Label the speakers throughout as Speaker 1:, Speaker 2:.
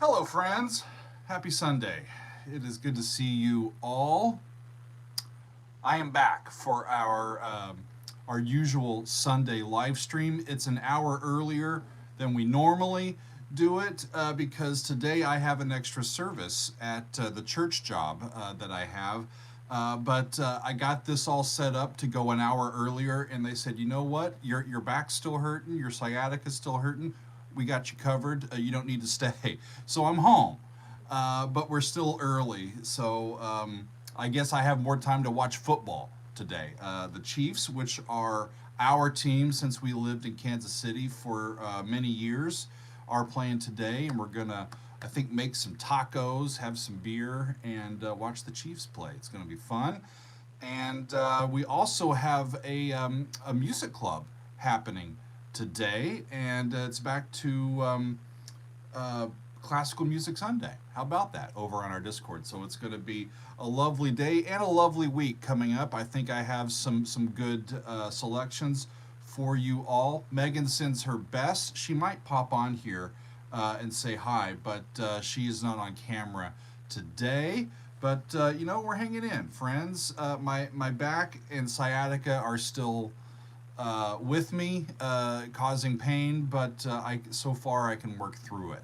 Speaker 1: Hello, friends. Happy Sunday. It is good to see you all. I am back for our usual Sunday live stream. It's an hour earlier than we normally do it because today I have an extra service at the church job that I have. But I got this all set up to go an hour earlier, and they said, you know what? Your back's still hurting, your sciatica is still hurting. We got you covered. You don't need to stay. So I'm home, but we're still early. So I guess I have more time to watch football today. The Chiefs, which are our team since we lived in Kansas City for many years, are playing today, and we're gonna, I think, make some tacos, have some beer, and watch the Chiefs play. It's gonna be fun. And we also have a music club happening today, and it's back to Classical Music Sunday. How about that over on our Discord? So it's going to be a lovely day and a lovely week coming up. I think I have some good selections for you all. Megan sends her best. She might pop on here and say hi, but she is not on camera today. But you know, we're hanging in, friends. My back and sciatica are still with me, causing pain, but so far I can work through it.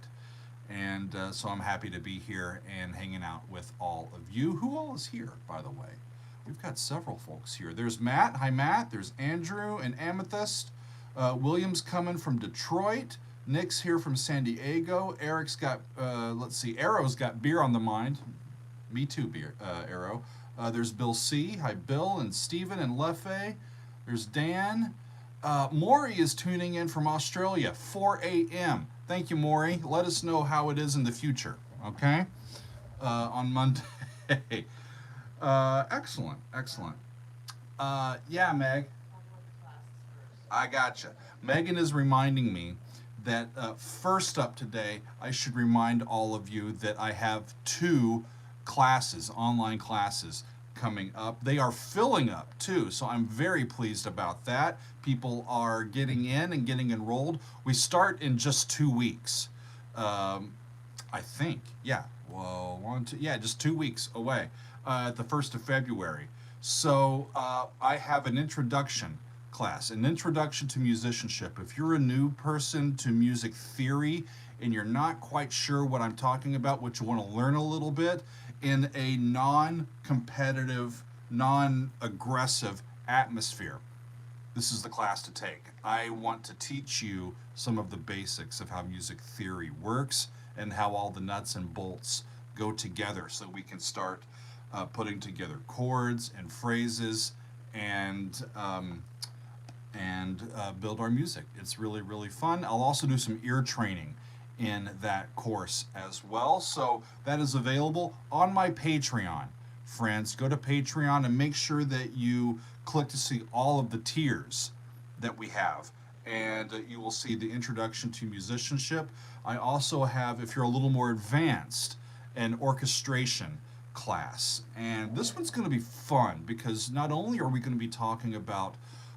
Speaker 1: And so I'm happy to be here and hanging out with all of you. Who all is here, by the way? We've got several folks here. There's Matt. Hi, Matt. There's Andrew and Amethyst. William's coming from Detroit. Nick's here from San Diego. Eric's got, let's see, Arrow's got beer on the mind. Me too, beer, Arrow. There's Bill C. Hi, Bill and Stephen and Leffe. There's Dan. Maury is tuning in from Australia, 4 a.m. Thank you, Maury. Let us know how it is in the future, okay? On Monday. Excellent, excellent. Yeah, Meg. I gotcha. Megan is reminding me that first up today, I should remind all of you that I have 2 classes, online classes, coming up. They are filling up too, so I'm very pleased about that. People are getting in and getting enrolled. We start in just 2 weeks, I think. Yeah, well, just 2 weeks away, the 1st of February. So I have an introduction class, an introduction to musicianship. If you're a new person to music theory and you're not quite sure what I'm talking about, what you want to learn a little bit, in a non-competitive, non-aggressive atmosphere, this is the class to take. I want to teach you some of the basics of how music theory works and how all the nuts and bolts go together so we can start putting together chords and phrases and build our music. It's really, really fun. I'll also do some ear training in that course as well. So that is available on my Patreon. Friends, go to Patreon and make sure that you click to see all of the tiers that we have. And you will see the introduction to musicianship. I also have, if you're a little more advanced, an orchestration class. And this one's going to be fun because not only are we going to be talking about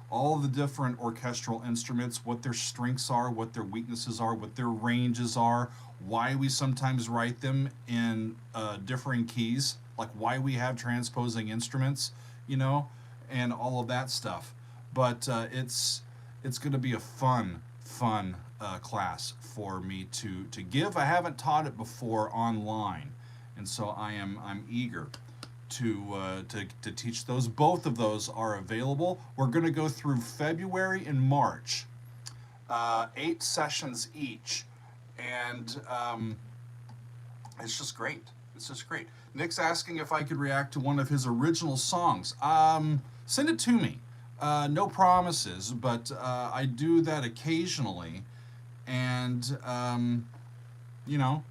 Speaker 1: all the different orchestral instruments, what their strengths are, what their weaknesses are, what their ranges are, why we sometimes write them in differing keys, like why we have transposing instruments, you know, and all of that stuff. But it's going to be a fun class for me to give. I haven't taught it before online, and so I'm eager to teach those. Both of those are available. We're going to go through February and March, 8 sessions each, and it's just great. It's just great. Nick's asking if I could react to one of his original songs. Send it to me. No promises, but I do that occasionally, and you know,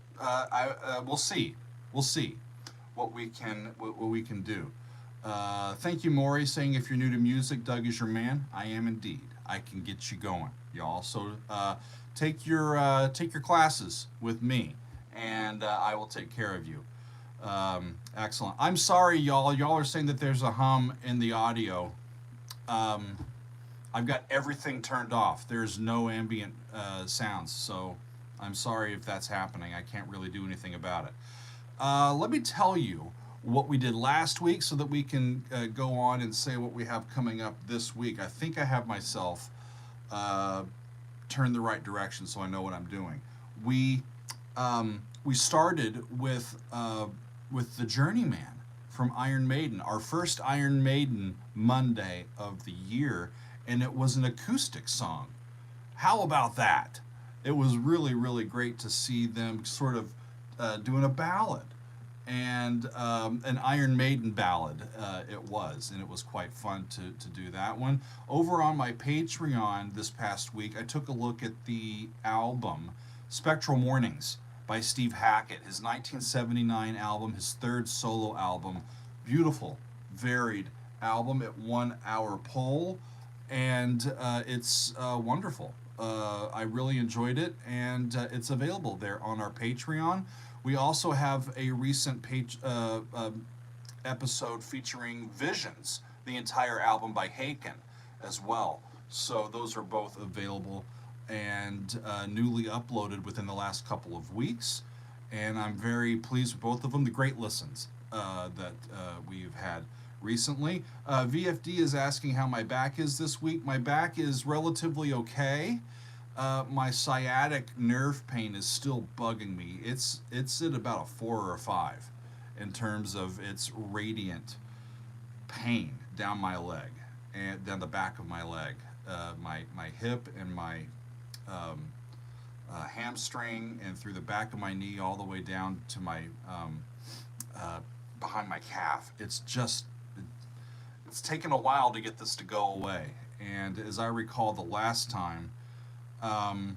Speaker 1: we'll see. We'll see what we can do. Thank you, Maury, saying if you're new to music, Doug is your man. I am indeed. I can get you going, y'all. So take your classes with me, and I will take care of you. Excellent. I'm sorry, y'all. Y'all are saying that there's a hum in the audio. I've got everything turned off. There's no ambient sounds, so I'm sorry if that's happening. I can't really do anything about it. Let me tell you what we did last week so that we can go on and say what we have coming up this week. I think I have myself uh, turned the right direction so I know what I'm doing. We we started with the Journeyman from Iron Maiden, our first Iron Maiden Monday of the year, and it was an acoustic song. How about that? It was really, really great to see them sort of doing a ballad, and an Iron Maiden ballad it was, and it was quite fun to do that one. Over on my Patreon this past week, I took a look at the album Spectral Mornings by Steve Hackett, his 1979 album, his third solo album. Beautiful, varied album. It won our poll, and it's wonderful. I really enjoyed it, and it's available there on our Patreon. We also have a recent episode featuring Visions, the entire album by Haken, as well. So those are both available and newly uploaded within the last couple of weeks. And I'm very pleased with both of them. The great listens that we've had recently. VFD is asking how my back is this week. My back is relatively okay. My sciatic nerve pain is still bugging me. It's at about a 4 or a 5 in terms of its radiant pain down my leg and down the back of my leg, my hip and my hamstring, and through the back of my knee all the way down to my behind my calf. It's taken a while to get this to go away. And as I recall, the last time, um,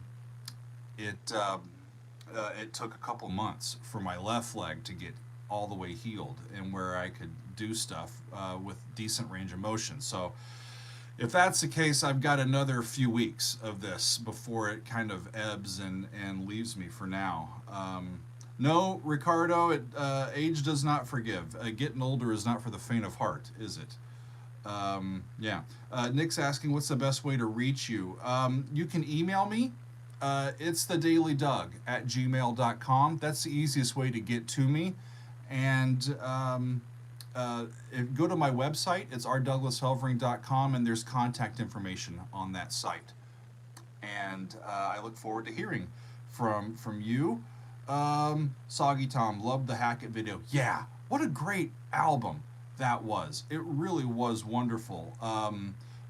Speaker 1: it took a couple months for my left leg to get all the way healed and where I could do stuff with decent range of motion. So if that's the case, I've got another few weeks of this before it kind of ebbs and leaves me for now. No, Ricardo, age does not forgive. Getting older is not for the faint of heart, is it? Yeah. Nick's asking, what's the best way to reach you? You can email me. It's thedailydoug@gmail.com. That's the easiest way to get to me. And go to my website. It's rdouglashelvering.com, and there's contact information on that site. And I look forward to hearing from you. Soggy Tom, loved the Hackett video. Yeah, what a great album that was. It really was wonderful.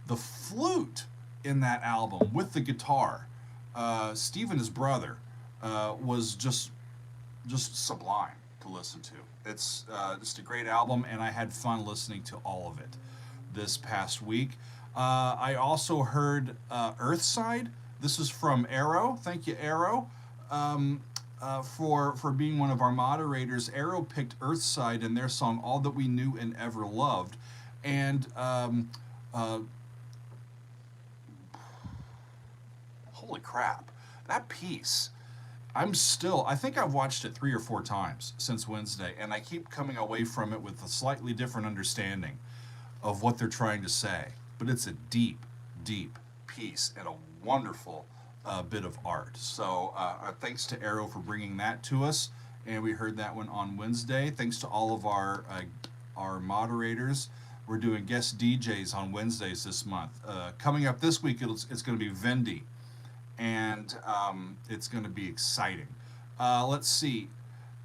Speaker 1: The flute in that album with the guitar, Steve and his brother, was just sublime to listen to. It's just a great album, and I had fun listening to all of it this past week. I also heard Earthside. This is from Arrow. Thank you, Arrow, for being one of our moderators. Arrow picked Earthside in their song All That We Knew and Ever Loved. And holy crap, that piece. I think I've watched it 3 or 4 times since Wednesday, and I keep coming away from it with a slightly different understanding of what they're trying to say. But it's a deep, deep piece and a wonderful bit of art. So thanks to Arrow for bringing that to us, and we heard that one on Wednesday. Thanks to all of our moderators. We're doing guest DJs on Wednesdays this month. Coming up this week, it's going to be Vendy, and it's going to be exciting. Let's see.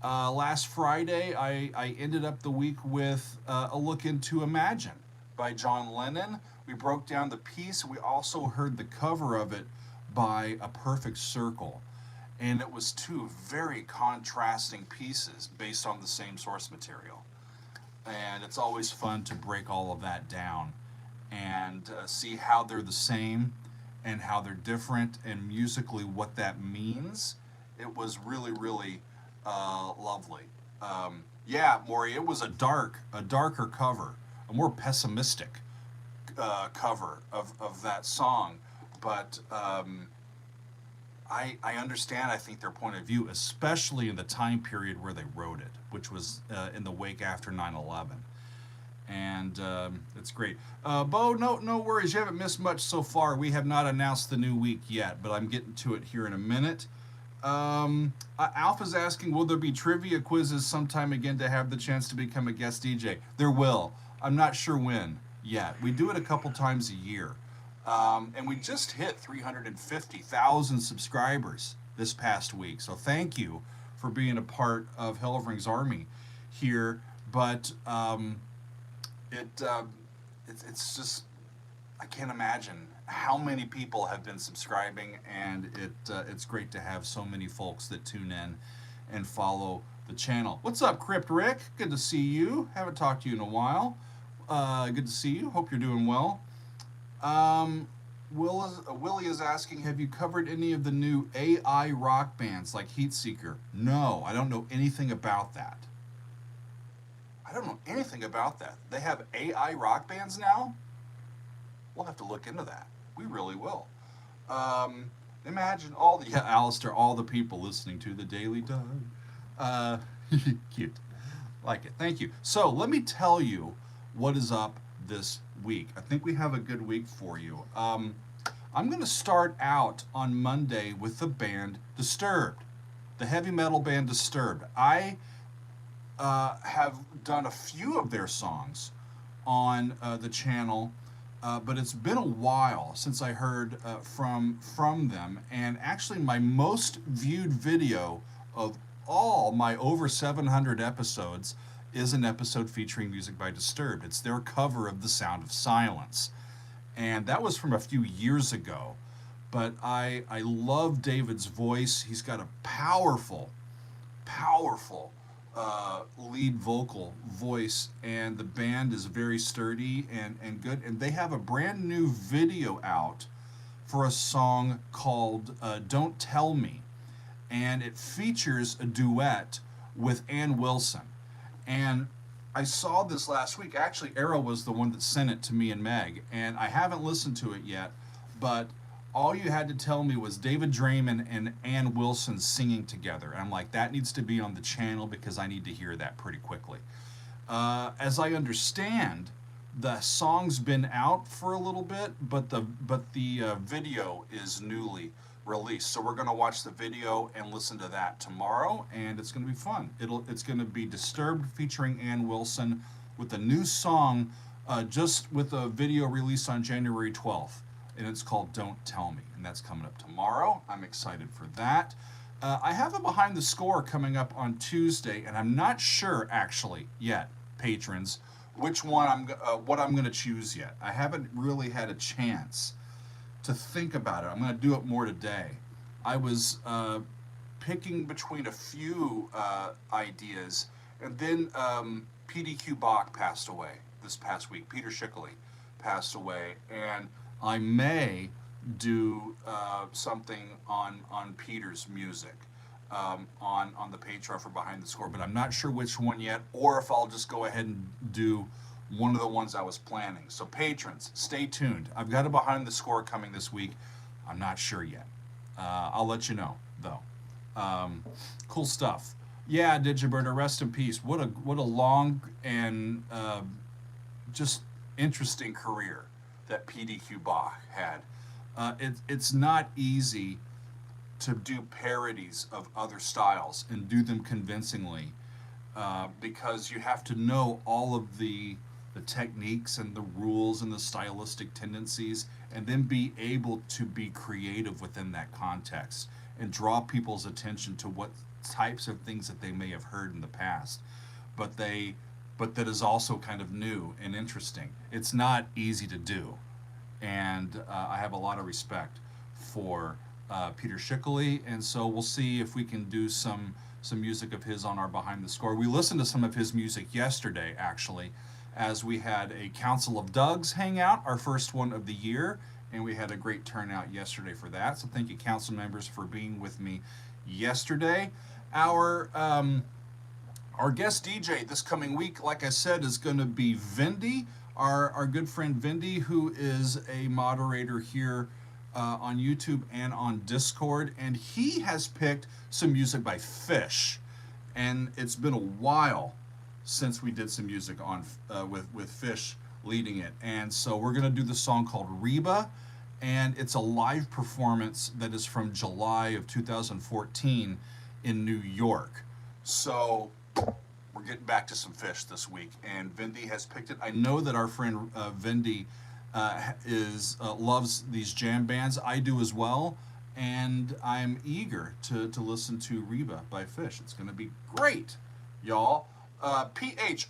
Speaker 1: Last Friday, I ended up the week with a look into Imagine by John Lennon. We broke down the piece. We also heard the cover of it by A Perfect Circle. And it was 2 very contrasting pieces based on the same source material. And it's always fun to break all of that down and see how they're the same and how they're different, and musically what that means. It was really, really lovely. Yeah, Maury, it was a darker cover, a more pessimistic cover of that song. But I understand, I think, their point of view, especially in the time period where they wrote it, which was in the wake after 9/11. And it's great. Bo, no worries. You haven't missed much so far. We have not announced the new week yet, but I'm getting to it here in a minute. Alpha's asking, will there be trivia quizzes sometime again to have the chance to become a guest DJ? There will. I'm not sure when yet. We do it a couple times a year. And we just hit 350,000 subscribers this past week. So thank you for being a part of Helvering's army here. But it's just, I can't imagine how many people have been subscribing, and it's great to have so many folks that tune in and follow the channel. What's up, Crypt Rick? Good to see you. Haven't talked to you in a while. Good to see you. Hope you're doing well. Willie is asking, have you covered any of the new AI rock bands like Heatseeker? No, I don't know anything about that. I don't know anything about that. They have AI rock bands now? We'll have to look into that. We really will. Imagine all the, yeah, Alistair, all the people listening to the Daily Dog. Cute. Like it. Thank you. So let me tell you what is up this week. I think we have a good week for you. I'm going to start out on Monday with the band Disturbed, the heavy metal band Disturbed. I have done a few of their songs on the channel, but it's been a while since I heard from them. And actually, my most viewed video of all my over 700 episodes is an episode featuring music by Disturbed. It's their cover of The Sound of Silence. And that was from a few years ago. But I love David's voice. He's got a powerful lead vocal voice, and the band is very sturdy and good. And they have a brand new video out for a song called Don't Tell Me. And it features a duet with Ann Wilson. And I saw this last week. Actually, Arrow was the one that sent it to me and Meg, and I haven't listened to it yet, but all you had to tell me was David Draymond and Ann Wilson singing together. And I'm like, that needs to be on the channel because I need to hear that pretty quickly. As I understand, the song's been out for a little bit, but the video is newly released. So we're going to watch the video and listen to that tomorrow, and it's going to be fun. It's going to be Disturbed featuring Ann Wilson with a new song, just with a video released on January 12th. And it's called Don't Tell Me, and that's coming up tomorrow. I'm excited for that. I have a Behind the Score coming up on Tuesday, and I'm not sure actually yet, patrons, which one what I'm going to choose yet. I haven't really had a chance to think about it. I'm going to do it more today. I was picking between a few ideas, and then PDQ Bach passed away this past week. Peter Schickley passed away, and I may do something on Peter's music on the Patreon for Behind the Score, but I'm not sure which one yet, or if I'll just go ahead and do one of the ones I was planning. So patrons, stay tuned. I've got a Behind the Score coming this week. I'm not sure yet. I'll let you know, though. Cool stuff. Yeah, Digiburner, rest in peace. What a long and just interesting career that PDQ Bach had. It's not easy to do parodies of other styles and do them convincingly, because you have to know all of the techniques and the rules and the stylistic tendencies, and then be able to be creative within that context and draw people's attention to what types of things that they may have heard in the past, but that is also kind of new and interesting. It's not easy to do, and I have a lot of respect for Peter Schickley, and so we'll see if we can do some music of his on our Behind the Score. We listened to some of his music yesterday, actually, as we had a Council of Dougs hangout, our first one of the year, and we had a great turnout yesterday for that. So thank you, council members, for being with me yesterday. Our guest DJ this coming week, like I said, is going to be Vindy, our good friend Vindy, who is a moderator here on YouTube and on Discord, and he has picked some music by Phish, and it's been a while since we did some music on with Phish leading it, and so we're going to do the song called Reba, and it's a live performance that is from July of 2014 in New York. So we're getting back to some Phish this week, and Vindy has picked it. I know that our friend Vindy loves these jam bands. I do as well, and I'm eager to listen to Reba by Phish. It's going to be great, y'all. Phish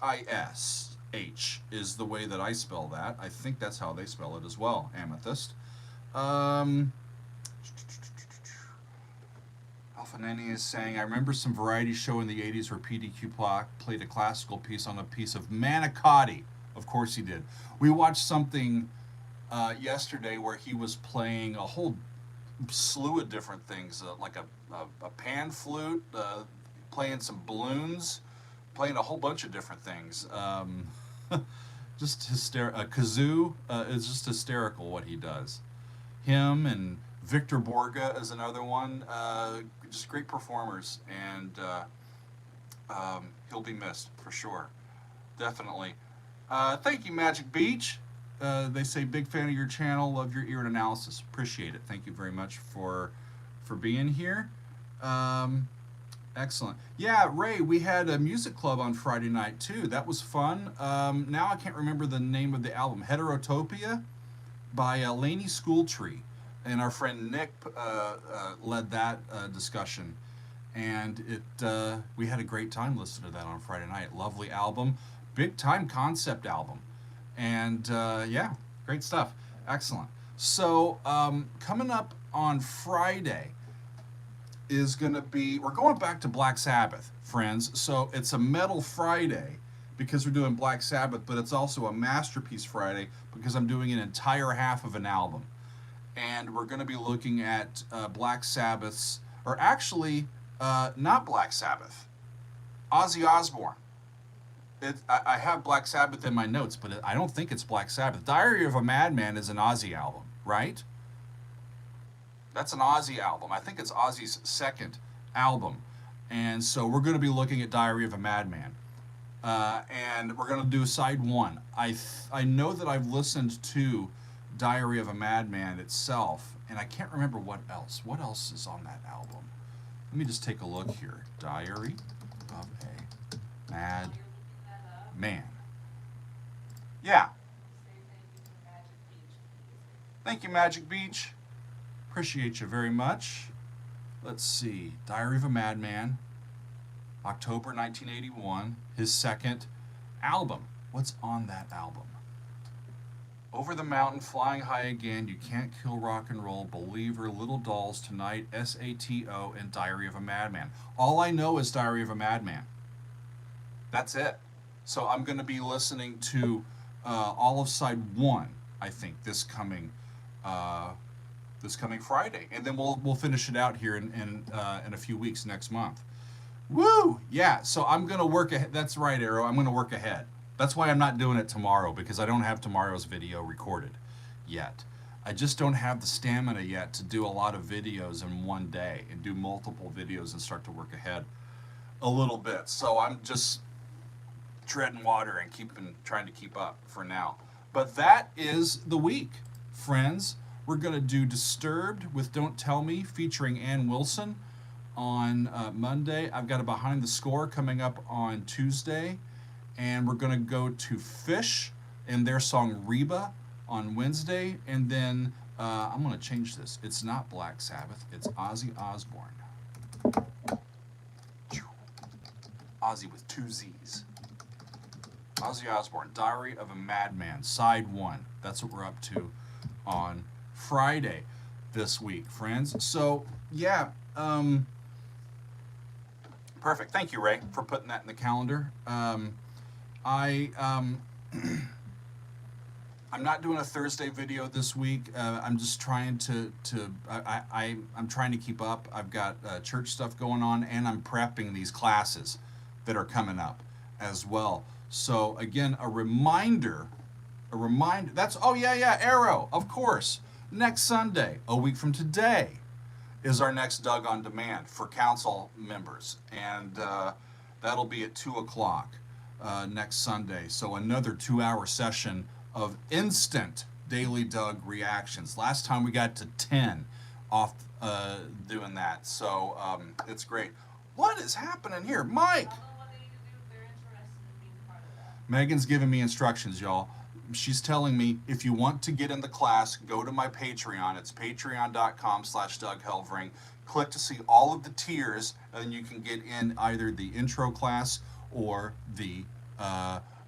Speaker 1: is the way that I spell that. I think that's how they spell it as well, Amethyst. Alphanani is saying, I remember some variety show in the 80s where PDQ played a classical piece on a piece of Manicotti. Of course he did. We watched something yesterday where he was playing a whole slew of different things, like a pan flute, playing some balloons, playing a whole bunch of different things. Just hysterical. Kazoo is just hysterical what he does. Him and Victor Borga is another one. Just great performers, and he'll be missed for sure. Definitely. Thank you, Magic Beach. They say, big fan of your channel, love your ear and analysis. Appreciate it. Thank you very much for being here. Excellent. Yeah, Ray, we had a music club on Friday night too. That was fun. Now I can't remember the name of the album. Heterotopia by Laney Schooltree. And our friend Nick led that discussion. And we had a great time listening to that on Friday night. Lovely album. Big time concept album. And yeah, great stuff. Excellent. So coming up on Friday is going to be, we're going back to Black Sabbath, friends. So it's a Metal Friday because we're doing Black Sabbath, but it's also a Masterpiece Friday because I'm doing an entire half of an album. And we're going to be looking at Black Sabbath's, or actually not Black Sabbath, Ozzy Osbourne. I have Black Sabbath in my notes, but I don't think it's Black Sabbath. Diary of a Madman is an Ozzy album, right? That's an Ozzy album. I think it's Ozzy's second album. And so we're going to be looking at Diary of a Madman. And we're going to do side one. I know that I've listened to Diary of a Madman itself, and I can't remember what else. What else is on that album? Let me just take a look here. Diary of a Madman. Yeah. Thank you, Magic Beach. Appreciate you very much. Let's see. Diary of a Madman, October 1981, his second album. What's on that album? Over the Mountain, Flying High Again, You Can't Kill Rock and Roll, Believer, Little Dolls, Tonight, SATO, and Diary of a Madman. All I know is Diary of a Madman. That's it. So I'm going to be listening to all of side one, I think, this coming Friday, and then we'll finish it out here in a few weeks next month. Woo! Yeah. So I'm going to work ahead. That's right, Arrow. I'm going to work ahead. That's why I'm not doing it tomorrow, because I don't have tomorrow's video recorded yet. I just don't have the stamina yet to do a lot of videos in one day and do multiple videos and start to work ahead a little bit. So I'm just treading water and trying to keep up for now. But that is the week, friends. We're going to do Disturbed with Don't Tell Me featuring Ann Wilson on Monday. I've got a Behind the Score coming up on Tuesday. And we're going to go to Phish and their song Reba on Wednesday. And then I'm going to change this. It's not Black Sabbath. It's Ozzy Osbourne. Ozzy with two Z's. Ozzy Osbourne, Diary of a Madman, side one. That's what we're up to on Friday this week, friends. So, yeah. Perfect. Thank you, Ray, for putting that in the calendar. I'm not doing a Thursday video this week. I'm just trying I'm trying to keep up. I've got church stuff going on, and I'm prepping these classes that are coming up as well. So again, a reminder, that's, oh yeah, Arrow, of course. Next Sunday, a week from today, is our next Doug on Demand for council members. And that'll be at 2 o'clock next Sunday. So another 2-hour session of instant Daily Doug reactions. Last time we got to 10 off doing that, so it's great. What is happening here, Mike? Megan's giving me instructions, y'all. She's telling me if you want to get in the class, go to my Patreon. It's patreon.com/Doug Helvering. Click to see all of the tiers, and then you can get in either the intro class or the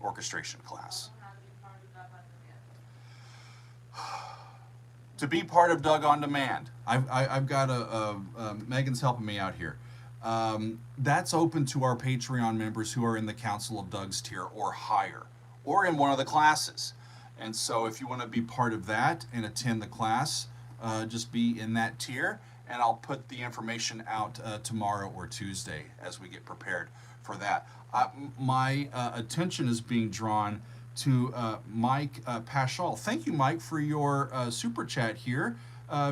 Speaker 1: orchestration class. To be part of Doug on Demand, I've got Megan's helping me out here. That's open to our Patreon members who are in the Council of Doug's tier or higher, or in one of the classes. And so if you want to be part of that and attend the class, just be in that tier, and I'll put the information out tomorrow or Tuesday as we get prepared for that. My attention is being drawn to Mike Paschal. Thank you, Mike, for your super chat here.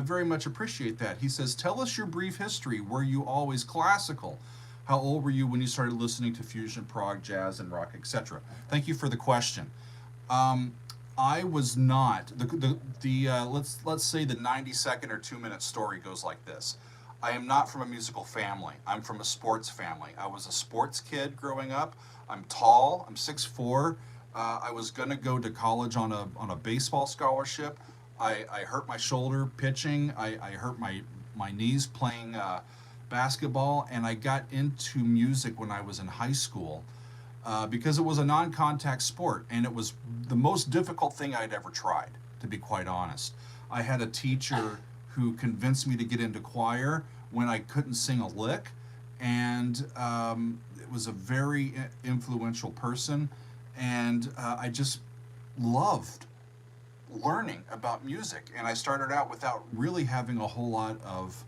Speaker 1: Very much appreciate that. He says, tell us your brief history. Were you always classical? How old were you when you started listening to fusion, prog, jazz, and rock, etc.? Thank you for the question. I was not. Let's say the 90-second or 2-minute story goes like this. I am not from a musical family. I'm from a sports family. I was a sports kid growing up. I'm tall. I'm 6'4". I was going to go to college on a baseball scholarship. I hurt my shoulder pitching. I hurt my knees playing basketball, and I got into music when I was in high school because it was a non-contact sport, and it was the most difficult thing I'd ever tried, to be quite honest. I had a teacher who convinced me to get into choir when I couldn't sing a lick, and it was a very influential person, and I just loved learning about music, and I started out without really having a whole lot of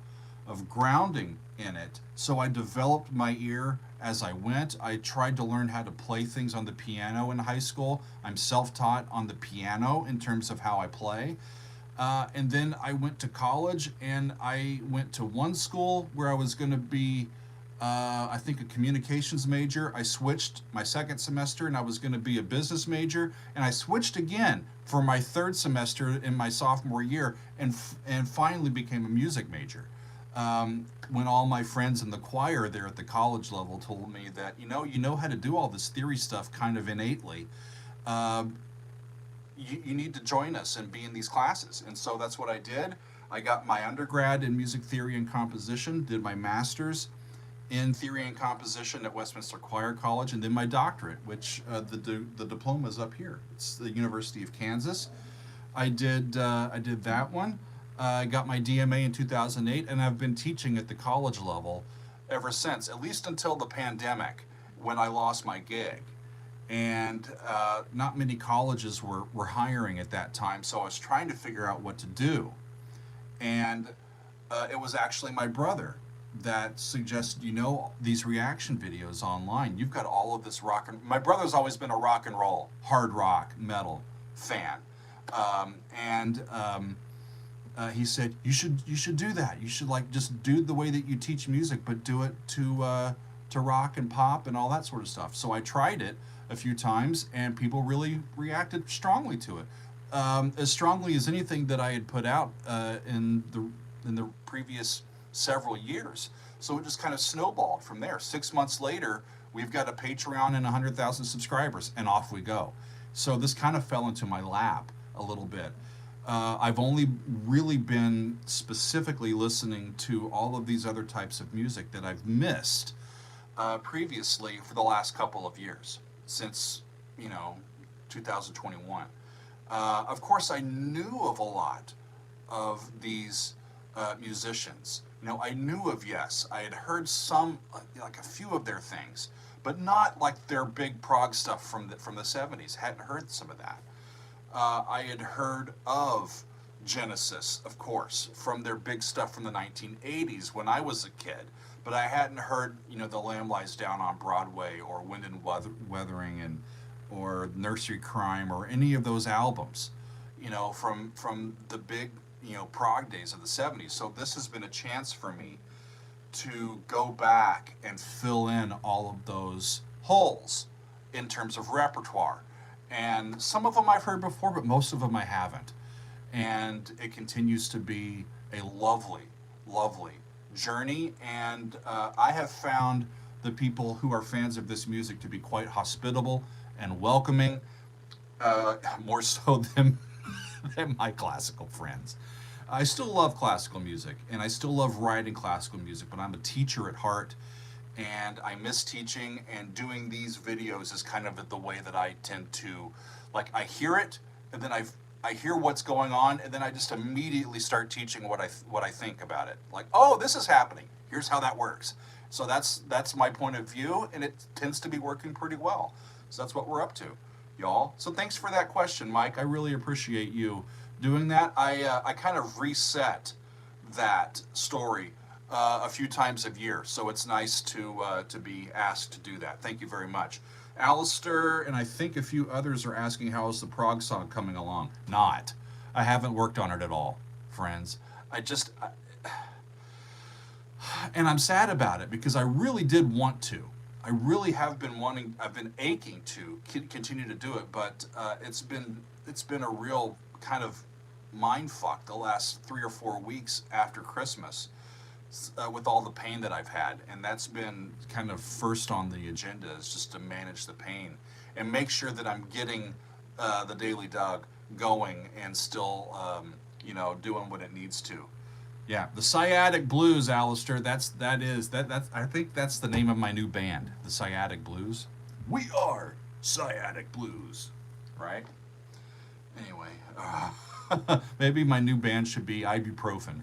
Speaker 1: grounding in it. So I developed my ear as I went. I tried to learn how to play things on the piano in high school. I'm self-taught on the piano in terms of how I play. And then I went to college, and I went to one school where I was going to be I think a communications major. I switched my second semester and I was going to be a business major, and I switched again for my third semester in my sophomore year, and finally became a music major. When all my friends in the choir there at the college level told me that, you know how to do all this theory stuff kind of innately, you need to join us and be in these classes. And so that's what I did. I got my undergrad in music theory and composition, did my master's in theory and composition at Westminster Choir College, and then my doctorate, which the diploma is up here. It's the University of Kansas. I did that one. I got my DMA in 2008, and I've been teaching at the college level ever since, at least until the pandemic, when I lost my gig. And not many colleges were hiring at that time, so I was trying to figure out what to do. And it was actually my brother that suggested, these reaction videos online. You've got all of this rock and... My brother's always been a rock and roll, hard rock, metal fan. He said, you should do that. You should just do the way that you teach music, but do it to rock and pop and all that sort of stuff. So I tried it a few times, and people really reacted strongly to it. As strongly as anything that I had put out in the previous several years. So it just kind of snowballed from there. 6 months later, we've got a Patreon and 100,000 subscribers, and off we go. So this kind of fell into my lap a little bit. I've only really been specifically listening to all of these other types of music that I've missed previously for the last couple of years, since 2021. Of course, I knew of a lot of these musicians. I knew of Yes. I had heard some, a few of their things, but not like their big prog stuff from the 70s. Hadn't heard some of that. I had heard of Genesis, of course, from their big stuff from the 1980s when I was a kid, but I hadn't heard, The Lamb Lies Down on Broadway, or Wind and Weathering, or Nursery Crime, or any of those albums, from the big, prog days of the 70s. So this has been a chance for me to go back and fill in all of those holes in terms of repertoire. And some of them I've heard before, but most of them I haven't. and it continues to be a lovely, lovely journey. And I have found the people who are fans of this music to be quite hospitable and welcoming, more so than, than my classical friends. I still love classical music and I still love writing classical music, but I'm a teacher at heart and I miss teaching, and doing these videos is kind of the way that I tend to, like, I hear it and then I hear what's going on and then I just immediately start teaching what I think about it. Like, oh, this is happening. Here's how that works. So that's my point of view, and it tends to be working pretty well. So that's what we're up to, y'all. So thanks for that question, Mike. I really appreciate you doing that. I kind of reset that story a few times a year, so it's nice to be asked to do that. Thank you very much. Alistair and I think a few others are asking how is the prog song coming along. Not. I haven't worked on it at all, friends. And I'm sad about it because I really did want to. I really have been wanting. I've been aching to continue to do it, but it's been a real kind of mind fuck the last 3 or 4 weeks after Christmas, with all the pain that I've had, and that's been kind of first on the agenda, is just to manage the pain and make sure that I'm getting the Daily Doug going and still doing what it needs to. Yeah, the Sciatic Blues, Alistair. That's I think that's the name of my new band, the Sciatic Blues. We are Sciatic Blues, right? Anyway, maybe my new band should be Ibuprofen.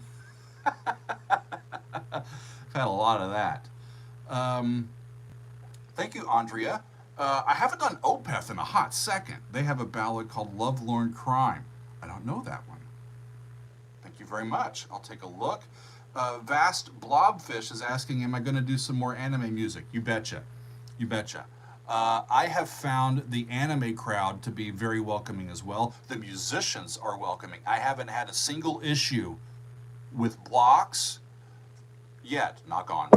Speaker 1: I've had a lot of that. Thank you, Andrea. I haven't done Opeth in a hot second. They have a ballad called Lovelorn Crime. I don't know that one. Thank you very much. I'll take a look. Vast Blobfish is asking, am I going to do some more anime music? You betcha. You betcha. I have found the anime crowd to be very welcoming as well. The musicians are welcoming. I haven't had a single issue with blocks yet, knock on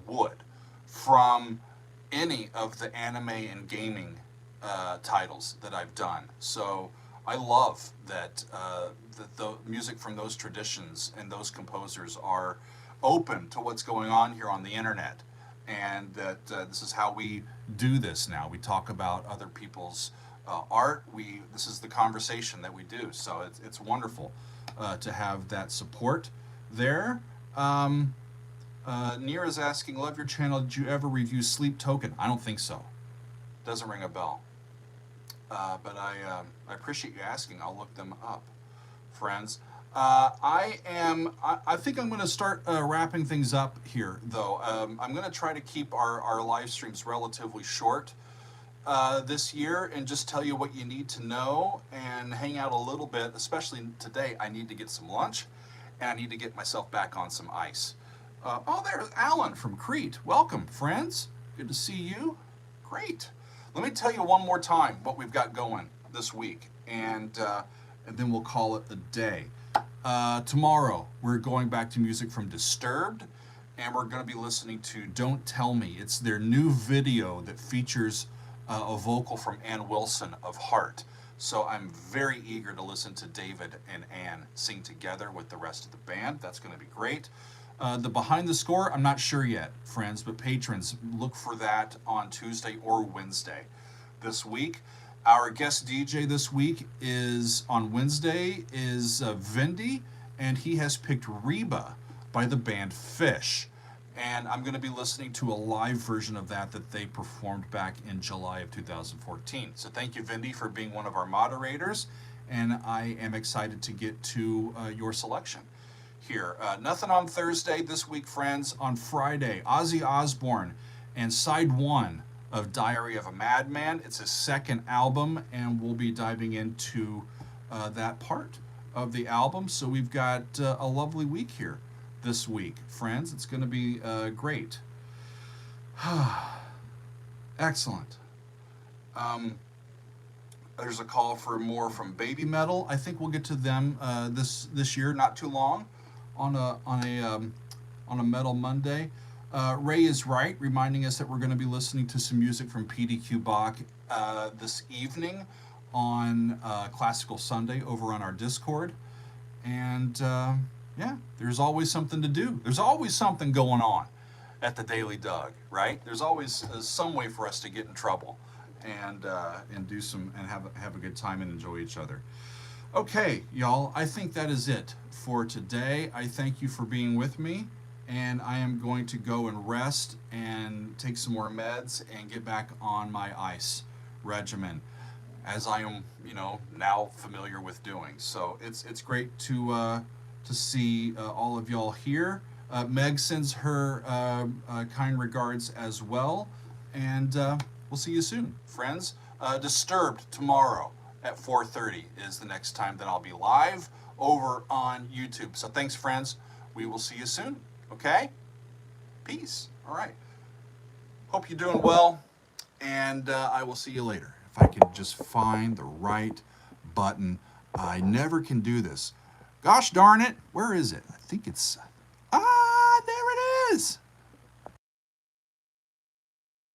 Speaker 1: wood, from any of the anime and gaming titles that I've done. So I love that the music from those traditions and those composers are open to what's going on here on the internet, and that this is how we do this now. We talk about other people's art. This is the conversation that we do. So it's wonderful to have that support there. Neer is asking, love your channel. Did you ever review Sleep Token? I don't think so. Doesn't ring a bell. But I appreciate you asking. I'll look them up, friends. I think I'm going to start wrapping things up here, though. I'm going to try to keep our live streams relatively short this year and just tell you what you need to know and hang out a little bit. Especially today, I need to get some lunch and I need to get myself back on some ice. Oh, there's Alan from Crete. Welcome, friends. Good to see you. Great. Let me tell you one more time what we've got going this week, and then we'll call it a day. Tomorrow, we're going back to music from Disturbed, and we're going to be listening to Don't Tell Me. It's their new video that features a vocal from Ann Wilson of Heart. So I'm very eager to listen to David and Ann sing together with the rest of the band. That's going to be great. The Behind the Score, I'm not sure yet, friends, but patrons, look for that on Tuesday or Wednesday this week. Our guest DJ this week on Wednesday is Vindy, and he has picked Reba by the band Phish. And I'm going to be listening to a live version of that they performed back in July of 2014. So thank you, Vindy, for being one of our moderators, and I am excited to get to your selection here. Nothing on Thursday this week, friends. On Friday, Ozzy Osbourne and side 1 of Diary of a Madman. It's his second album, and we'll be diving into that part of the album. So we've got a lovely week here this week, friends. It's going to be great. Excellent. There's a call for more from Baby Metal. I think we'll get to them this year, not too long, on a Metal Monday. Ray is right, reminding us that we're going to be listening to some music from PDQ Bach this evening on Classical Sunday over on our Discord. And yeah, there's always something to do. There's always something going on at the Daily Doug, right? There's always some way for us to get in trouble and do some and have a good time and enjoy each other. Okay, y'all, I think that is it for today. I thank you for being with me, and I am going to go and rest and take some more meds and get back on my ice regimen, as I am, now familiar with doing. So it's great to see all of y'all here. Meg sends her kind regards as well, and we'll see you soon, friends. Disturbed tomorrow at 4:30 is the next time that I'll be live over on YouTube. So thanks, friends. We will see you soon. Okay? Peace. All right. Hope you're doing well, and I will see you later. If I could just find the right button. I never can do this. Gosh darn it. Where is it? I think it's